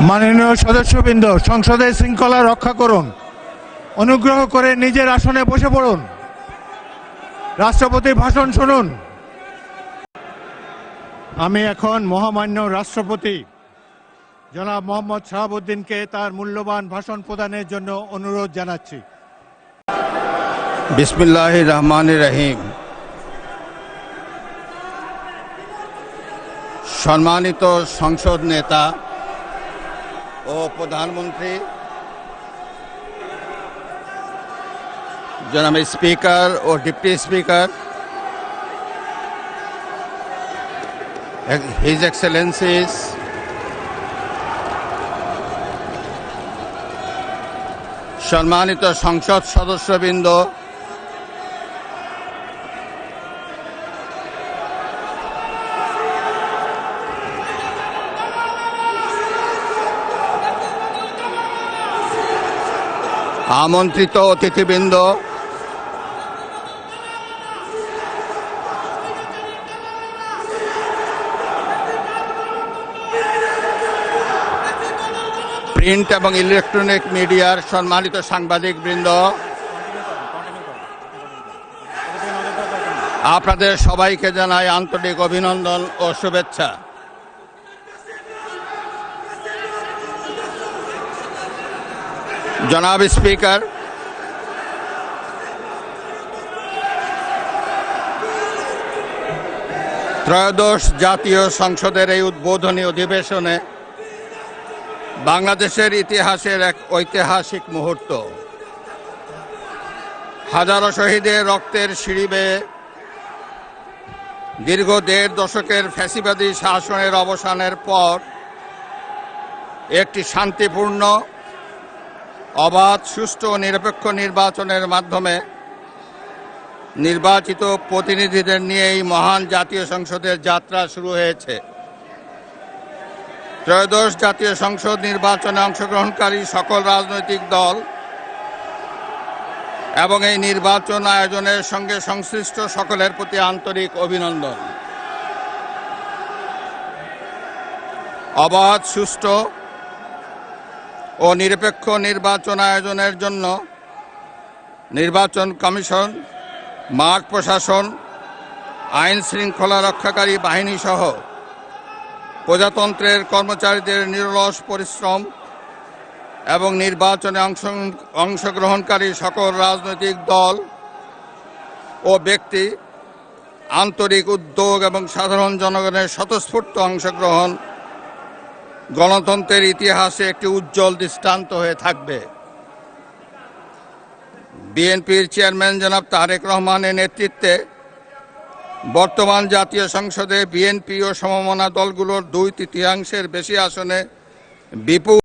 মাননীয় সদস্যবৃন্দ, সংসদের শৃঙ্খলা রক্ষা করুন। অনুগ্রহ করে নিজের আসনে বসে পড়ুন। রাষ্ট্রপতির ভাষণ শুনুন। আমি এখন মহামান্য রাষ্ট্রপতি জনাব মোহাম্মদ শাহাবুদ্দিনকে তার মূল্যবান ভাষণ প্রদানের জন্য অনুরোধ জানাচ্ছি। বিসমিল্লাহির রহমানির রহিম। সম্মানিত সংসদ নেতা ও প্রধানমন্ত্রী, জনাব স্পিকার ও ডিপ্টি স্পিকার, হিজ এক্সেলেন্সিস, সম্মানিত সংসদ সদস্যবৃন্দ, আমন্ত্রিত অতিথিবৃন্দ, প্রিন্ট এবং ইলেকট্রনিক মিডিয়ার সম্মানিত সাংবাদিকবৃন্দ, আপনাদের সবাইকে জানাই আন্তরিক অভিনন্দন ও শুভেচ্ছা। জনাব স্পিকার, ত্রয়োদশ জাতীয় সংসদের এই উদ্বোধনী অধিবেশনে বাংলাদেশের ইতিহাসের এক ঐতিহাসিক মুহূর্ত। হাজারো শহীদের রক্তের সিঁড়ি বেয়ে দীর্ঘ ১.৫ দশকের ফ্যাসিবাদী শাসনের অবসানের পর একটি শান্তিপূর্ণ, অবাধ, সুষ্ঠু ও নিরপেক্ষ নির্বাচনের মাধ্যমে নির্বাচিত প্রতিনিধিদের নিয়ে এই মহান জাতীয় সংসদের যাত্রা শুরু হয়েছে। ত্রয়োদশ জাতীয় সংসদ নির্বাচনে অংশগ্রহণকারী সকল রাজনৈতিক দল এবং এই নির্বাচন আয়োজনের সঙ্গে সংশ্লিষ্ট সকলের প্রতি আন্তরিক অভিনন্দন। অবাধ, সুষ্ঠু ও নিরপেক্ষ নির্বাচন আয়োজনের জন্য নির্বাচন কমিশন, মাঠ প্রশাসন, আইন শৃঙ্খলা রক্ষাকারী বাহিনী সহ প্রজাতন্ত্রের কর্মচারীদের নিরলস পরিশ্রম এবং নির্বাচনে অংশগ্রহণকারী সকল রাজনৈতিক দল ও ব্যক্তি, আন্তরিক উদ্যোগ এবং সাধারণ জনগণের স্বতঃস্ফূর্ত অংশগ্রহণ গণতন্ত্রের ইতিহাসে একটি উজ্জ্বল দৃষ্টান্ত হয়ে থাকবে। বিএনপির চেয়ারম্যান জনাব তারেক রহমানের নেতৃত্বে বর্তমান জাতীয় সংসদে বিএনপি ও সমমনা দলগুলোর ২/৩ বেশি আসনে বিপুল